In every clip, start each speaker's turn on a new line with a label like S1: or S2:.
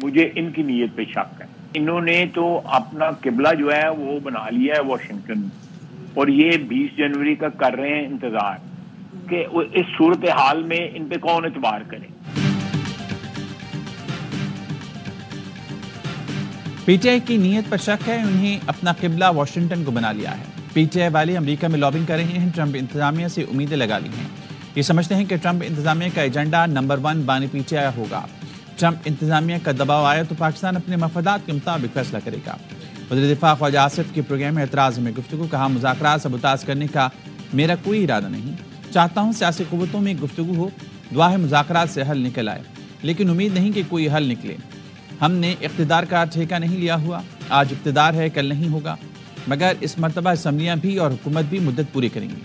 S1: مجھے ان کی نیت پہ شک ہے. انہوں نے تو اپنا قبلہ جو ہے وہ بنا لیا ہے واشنگٹن، اور یہ 20 جنوری کا کر رہے ہیں انتظار کہ اس صورتحال میں ان پہ کون اعتبار کرے.
S2: پی ٹی آئی کی نیت پر شک ہے، انہیں اپنا قبلہ واشنگٹن کو بنا لیا ہے. پی ٹی آئی والے امریکہ میں لابنگ کر رہے ہیں، ٹرمپ انتظامیہ سے امیدیں لگا لی ہیں. یہ سمجھتے ہیں کہ ٹرمپ انتظامیہ کا ایجنڈا نمبر 1 بانی پی ٹی آئی ہوگا. ٹرمپ انتظامیہ کا دباؤ آیا تو پاکستان اپنے مفادات کے مطابق فیصلہ کرے گا. وزیر دفاع خواجہ آصف کے پروگرام میں اعتراض میں گفتگو، کہا مذاکرات سبوتاژ کرنے کا میرا کوئی ارادہ نہیں. چاہتا ہوں سیاسی قوتوں میں گفتگو ہو، دعا ہے مذاکرات سے حل نکل آئے، لیکن امید نہیں کہ کوئی حل نکلے. ہم نے اقتدار کا ٹھیکہ نہیں لیا ہوا، آج اقتدار ہے کل نہیں ہوگا، مگر اس مرتبہ اسمبلیاں بھی اور حکومت بھی مدت پوری کریں گی.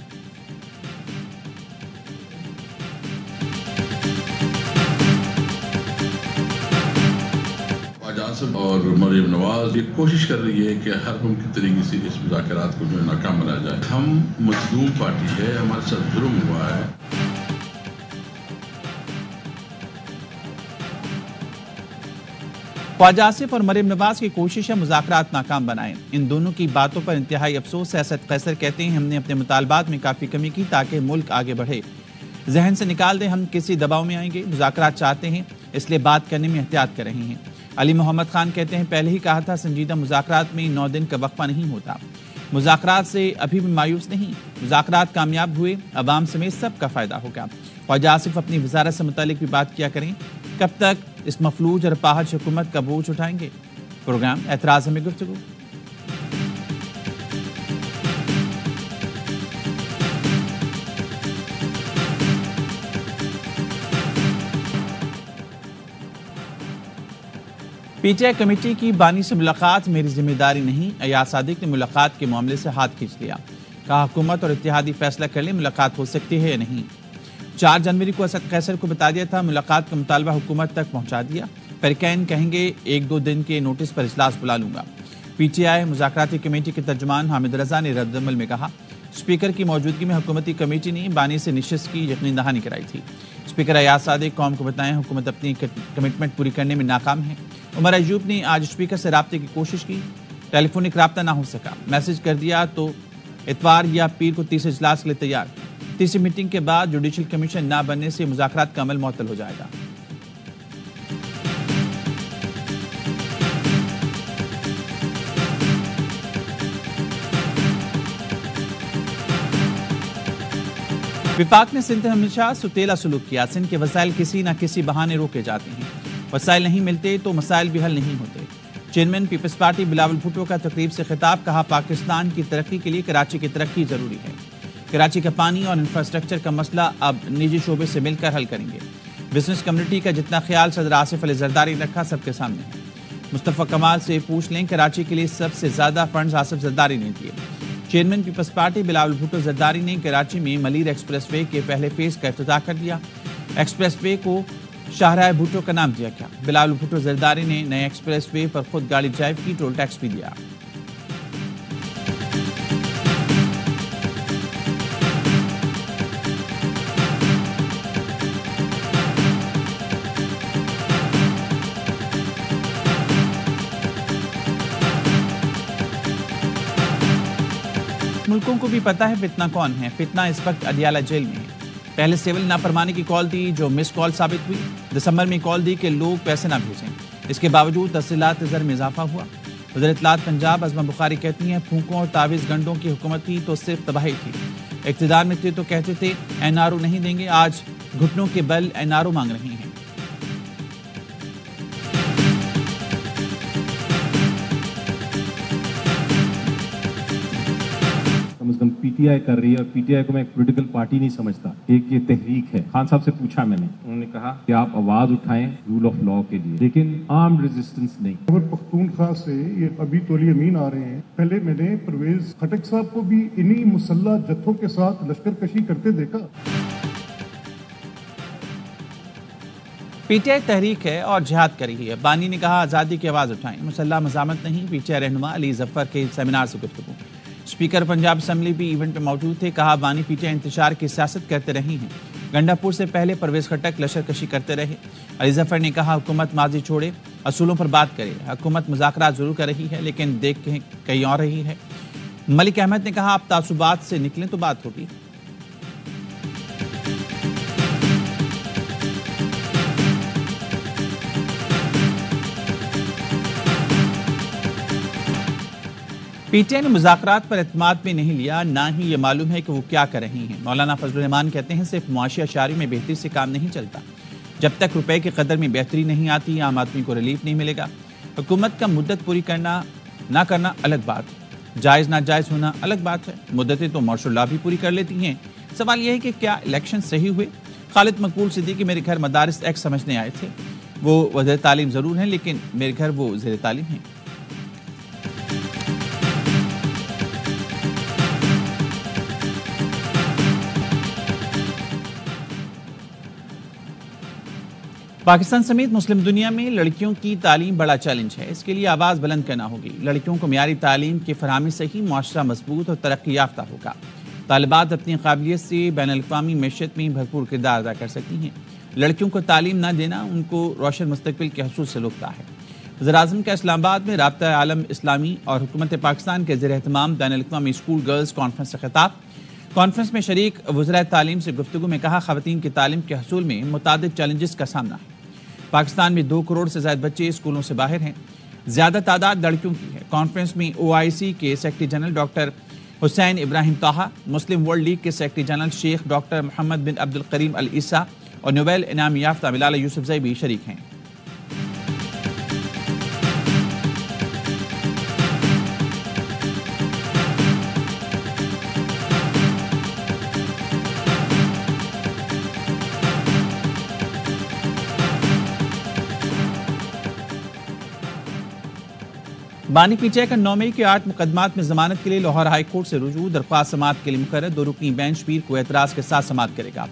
S3: آصف اور مریم نواز یہ کوشش کر رہی ہے کہ ہر ممکن طریقے سے اس مذاکرات کو جو ہے ناکام بنایا جائے. ہم مظلوم پارٹی ہے، ہمارے ساتھ ظلم ہوا ہے.
S2: خواجہ آصف اور مریم نواز کی کوشش ہے مذاکرات ناکام بنائیں. ان دونوں کی باتوں پر انتہائی افسوس ہے. اسد قیصر کہتے ہیں ہم نے اپنے مطالبات میں کافی کمی کی تاکہ ملک آگے بڑھے. ذہن سے نکال دیں ہم کسی دباؤ میں آئیں گے، مذاکرات چاہتے ہیں اس لیے بات کرنے میں احتیاط کر رہے ہیں. علی محمد خان کہتے ہیں پہلے ہی کہا تھا سنجیدہ مذاکرات میں 9 دن کا وقفہ نہیں ہوتا. مذاکرات سے ابھی بھی مایوس نہیں، مذاکرات کامیاب ہوئے عوام سمیت سب کا فائدہ ہوگا. خواجہ آصف اپنی وزارت سے متعلق بھی بات کیا کریں، کب تک اس مفلوج اور پاہج حکومت کا بوجھ اٹھائیں گے. پروگرام اعتراض میں گفتگو. پی ٹی آئی کمیٹی کی بانی سے ملاقات میری ذمہ داری نہیں. ایاز صادق نے ملاقات کے معاملے سے ہاتھ کھینچ لیا، کہا حکومت اور اتحادی فیصلہ کر لیں ملاقات ہو سکتی ہے یا نہیں. 4 جنوری کو اسد قیصر کو بتا دیا تھا، ملاقات کا مطالبہ حکومت تک پہنچا دیا. فریقین کہیں گے 1-2 دن کے نوٹس پر اجلاس بلا لوں گا. پی ٹی آئی مذاکراتی کمیٹی کے ترجمان حامد رضا نے رد عمل میں کہا اسپیکر کی موجودگی میں حکومتی کمیٹی نے بانی سے نشست کی یقین دہانی کرائی تھی. اسپیکر ایاز صادق قوم کو بتائیں حکومت اپنی کمٹمنٹ پوری کرنے میں ناکام ہے. عمر ایوب نے آج اسپیکر سے رابطے کی کوشش کی، ٹیلی فونک رابطہ نہ ہو سکا. میسج کر دیا تو اتوار یا پیر کو تیسرے اجلاس کے لیے تیار. تیسری میٹنگ کے بعد جوڈیشل کمیشن نہ بننے سے مذاکرات کا عمل معطل ہو جائے گا. وفاق نے سندھ میں ہمیشہ ستیلا سلوک کیا. سندھ کے وسائل کسی نہ کسی بہانے روکے جاتے ہیں، وسائل نہیں ملتے تو مسائل بھی حل نہیں ہوتے. چیئرمین پیپلز پارٹی بلاول بھٹو کا تقریب سے خطاب، کہا پاکستان کی ترقی کے لیے کراچی کی ترقی ضروری ہے. کراچی کا پانی اور انفراسٹرکچر کا مسئلہ اب نجی شعبے سے مل کر حل کریں گے. بزنس کمیونٹی کا جتنا خیال صدر آصف علی زرداری نے رکھا سب کے سامنے ہے. مصطفیٰ کمال سے پوچھ لیں، کراچی کے لیے سب سے زیادہ فنڈز آصف زرداری نے دیے. چیئرمین پیپلز پارٹی بلاول بھٹو زرداری نے کراچی میں ملیر ایکسپریس وے کے پہلے فیز کا افتتاح کر دیا. ایکسپریس وے کو شاہراہ بھٹو کا نام دیا گیا. بلاول بھٹو زرداری نے نئے ایکسپریس وے پر خود گاڑی ڈرائیو کی، ٹول ٹیکس بھی دیا. ملکوں کو بھی پتا ہے فتنہ کون ہے. فتنہ اس وقت اڈیالہ جیل میں ہے. پہلے سول نافرمانی کی کال دی جو مس کال ثابت ہوئی. دسمبر میں کال دی کہ لوگ پیسے نہ بھیجیں، اس کے باوجود تحصیلات زر میں اضافہ ہوا. وزیر اطلاعات پنجاب عظمہ بخاری کہتی ہیں پھونکوں اور تعویذ گنڈوں کی حکومت تھی تو صرف تباہی تھی. اقتدار میں تھے تو کہتے تھے این آر او نہیں دیں گے، آج گھٹنوں کے بل این آر او مانگ رہے ہیں.
S4: کم از کم پی ٹی آئی کر رہی ہے، اور پی ٹی آئی کو میں ایک پولیٹیکل پارٹی نہیں سمجھتا، ایک یہ تحریک ہے. خان صاحب سے پوچھا میں نے، انہوں نے کہا کہ آپ آواز اٹھائیں رول آف لا کے لیے، لیکن آرمڈ ریزسٹنس نہیں.
S5: خیبر پختونخوا سے یہ ابھی تولی امین آ رہے ہیں. پہلے میں نے پرویز خٹک صاحب کو بھی انہی مسلح جتھوں کے ساتھ لشکر کشی کرتے دیکھا.
S2: پی ٹی آئی تحریک ہے اور جہاد کر رہی ہے. بانی نے کہا آزادی کی آواز اٹھائیں، مسلح مزاحمت نہیں. پی ٹی آئی رہنما علی ظفر کے سیمینار سے گفتگو. اسپیکر پنجاب اسمبلی بھی ایونٹ میں موجود تھے. کہا بانی پی ٹی آئی انتشار کی سیاست کرتے رہی ہیں. گنڈا پور سے پہلے پرویز خٹک لشکر کشی کرتے رہے. علی ظفر نے کہا حکومت ماضی چھوڑے اصولوں پر بات کرے. حکومت مذاکرات ضرور کر رہی ہے لیکن دیکھ کے کہیں اور رہی ہے. ملک احمد نے کہا آپ تعصبات سے نکلیں تو بات ہوگی. پی ٹی آئی نے مذاکرات پر اعتماد میں نہیں لیا، نہ ہی یہ معلوم ہے کہ وہ کیا کر رہی ہیں. مولانا فضل الرحمان کہتے ہیں صرف معاشی اشاری میں بہتری سے کام نہیں چلتا. جب تک روپے کی قدر میں بہتری نہیں آتی عام آدمی کو ریلیف نہیں ملے گا. حکومت کا مدت پوری کرنا نہ کرنا الگ بات ہے، جائز ناجائز ہونا الگ بات ہے. مدتیں تو مارشل لا بھی پوری کر لیتی ہیں. سوال یہ ہے کہ کیا الیکشن صحیح ہوئے؟ خالد مقبول صدیقی میرے گھر مدارس ایکٹ سمجھنے آئے تھے. وہ وزیر تعلیم ضرور ہیں لیکن میرے گھر وہ زیر تعلیم ہیں. پاکستان سمیت مسلم دنیا میں لڑکیوں کی تعلیم بڑا چیلنج ہے. اس کے لیے آواز بلند کرنا ہوگی. لڑکیوں کو معیاری تعلیم کی فراہمی سے ہی معاشرہ مضبوط اور ترقی یافتہ ہوگا. طالبات اپنی قابلیت سے بین الاقوامی معیشت میں بھرپور کردار ادا کر سکتی ہیں. لڑکیوں کو تعلیم نہ دینا ان کو روشن مستقبل کے حصول سے روکتا ہے. وزیراعظم کا اسلام آباد میں رابطہ عالم اسلامی اور حکومت پاکستان کے زیر اہتمام بین الاقوامی اسکول گرلز کانفرنس سے خطاب. کانفرنس میں شریک وزراء تعلیم سے گفتگو میں کہا خواتین کی تعلیم کے حصول میں متعدد چیلنجز کا سامنا ہے. پاکستان میں 2 کروڑ سے زائد بچے اسکولوں سے باہر ہیں. زیادہ تعداد لڑکیوں کی ہے. کانفرنس میں OIC کے سیکرٹری جنرل ڈاکٹر حسین ابراہیم طاہا، مسلم ورلڈ لیگ کے سیکرٹری جنرل شیخ ڈاکٹر محمد بن عبد الکریم العیسیٰ اور نوبل انعام یافتہ ملالہ یوسفزئی بھی شریک ہیں. بانی پی ٹی آئی کا 9 مئی کے 8 مقدمات میں ضمانت کے لیے لاہور ہائی کورٹ سے رجوع. درخواست سماعت کے لیے مقرر 2 رکنی بینچ پیر کو اعتراض کے ساتھ سماعت کرے گا.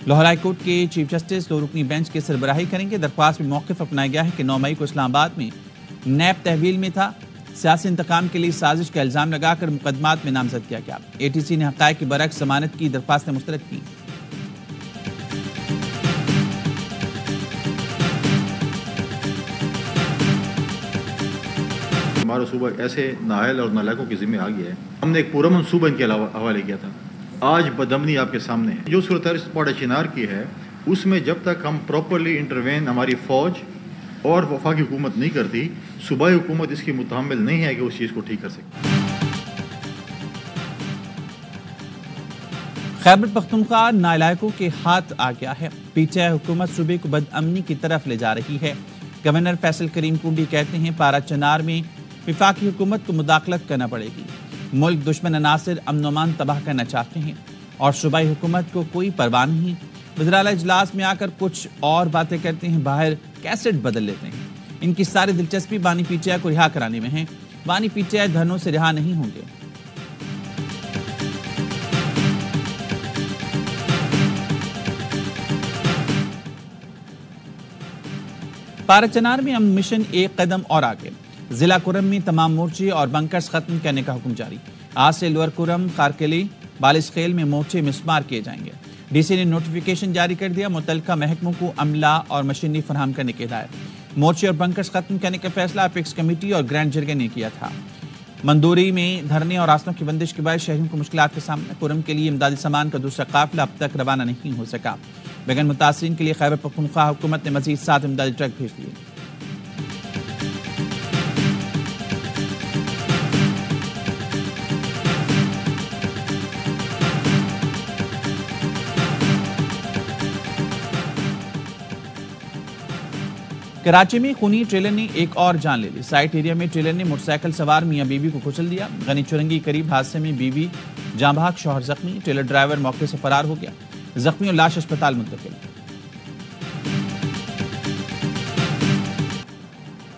S2: لاہور ہائی کورٹ کے چیف جسٹس 2 رکنی بینچ کی سربراہی کریں گے. درخواست میں موقف اپنایا گیا ہے کہ 9 مئی کو اسلام آباد میں نیب تحویل میں تھا. سیاسی انتقام کے لیے سازش کا الزام لگا کر مقدمات میں نامزد کیا گیا. ATC نے حقائق کے برعکس ضمانت کی درخواستیں مسترد کی.
S6: ہمارا صوبہ ایسے نااہل اور نالائقوں کے ذمہ آ گیا ہے. ہم نے ایک پورا منصوبہ ان کے حوالے کیا تھا. آج بدامنی آپ کے سامنے ہے. جو صورتحال پاڑا چنار کی ہے اس میں جب تک ہم پراپرلی انٹروین ہماری فوج اور وفاقی حکومت نہیں کرتی، صوبائی حکومت اس کی متحمل نہیں ہے کہ اس چیز کو ٹھیک کر سکے.
S2: خیبر پختونخوا نالائقوں کے ہاتھ آ گیا ہے. پی ٹی آئی حکومت صوبے کو بدامنی کی طرف لے جا رہی ہے. گورنر فیصل کریم کنڈی کہتے ہیں پارا چنار میں وفاقی حکومت کو مداخلت کرنا پڑے گی. ملک دشمن عناصر امن و امان تباہ کرنا چاہتے ہیں اور صوبائی حکومت کو کوئی پرواہ نہیں. وزراء اجلاس میں آ کر کچھ اور باتیں کرتے ہیں، باہر کیسٹ بدل لیتے ہیں. ان کی ساری دلچسپی بانی پی ٹی آئی کو رہا کرانے میں ہے. بانی پی ٹی آئی دھرنوں سے رہا نہیں ہوں گے. پارا چنار میں ہم مشن ایک قدم اور آگے. ضلع کرم میں تمام مورچے اور بنکرز ختم کرنے کا حکم جاری. آج سے لوور کرم، خارکلی، بالس خیل میں مورچے مسمار کیے جائیں گے. ڈی سی نے نوٹیفیکیشن جاری کر دیا. متعلقہ محکموں کو عملہ اور مشینری فراہم کرنے کی ہدایت. مورچے اور بنکرز ختم کرنے کا فیصلہ اپیکس کمیٹی اور گرینڈ جرگے نے کیا تھا. مندوری میں دھرنے اور راستوں کی بندش کے باعث شہریوں کو مشکلات کے سامنے. کرم کے لیے امدادی سامان کا دوسرا قافلہ اب تک روانہ نہیں ہو سکا. بغیر متاثرین کے لیے خیبر پختونخوا حکومت نے مزید 7 امدادی ٹرک بھیج دیے. کراچی میں خونی ٹریلر نے ایک اور جان لے لی. سائٹ ایریا میں ٹریلر نے موٹر سائیکل سوار میاں بیوی کو کچل دیا. غنی چرنگی قریب حادثے میں بیوی جاں بحق، شوہر زخمی. ٹریلر ڈرائیور موقع سے فرار ہو گیا. زخمیوں لاش اسپتال منتقل.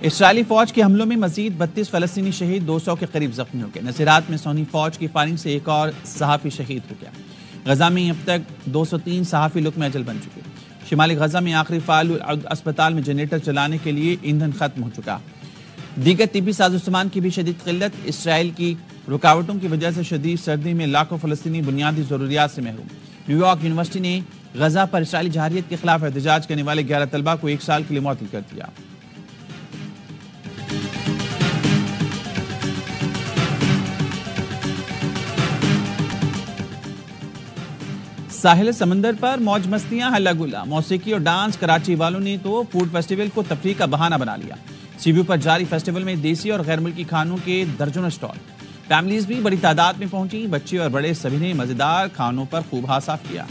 S2: اسرائیلی فوج کے حملوں میں مزید 32 فلسطینی شہید، 200 کے قریب زخمی ہو گئے. نصیرات میں سونی فوج کی فائرنگ سے ایک اور صحافی شہید ہو گیا. غزہ میں اب تک 203 صحافی لقمہ اجل بن چکے. شمالی غزہ میں آخری فعال اسپتال میں جنریٹر چلانے کے لیے ایندھن ختم ہو چکا. دیگر طبی سازوسامان کی بھی شدید قلت. اسرائیل کی رکاوٹوں کی وجہ سے شدید سردی میں لاکھوں فلسطینی بنیادی ضروریات سے محروم. نیو یارک یونیورسٹی نے غزہ پر اسرائیلی جارحیت کے خلاف احتجاج کرنے والے 11 طلبہ کو 1 سال کے لیے معطل کر دیا. ساحل سمندر پر موج مستیاں ہلا گلا، موسیقی اور ڈانس۔ کراچی والوں نے تو فوڈ فیسٹیول کو تفریح کا بہانہ بنا لیا۔ سی ویو پر جاری فیسٹیول میں دیسی اور غیر ملکی کھانوں کے درجنوں اسٹال۔ فیملیز بھی بڑی تعداد میں پہنچی، بچے اور بڑے سبھی نے مزیدار کھانوں پر خوب ہاتھ صاف کیا۔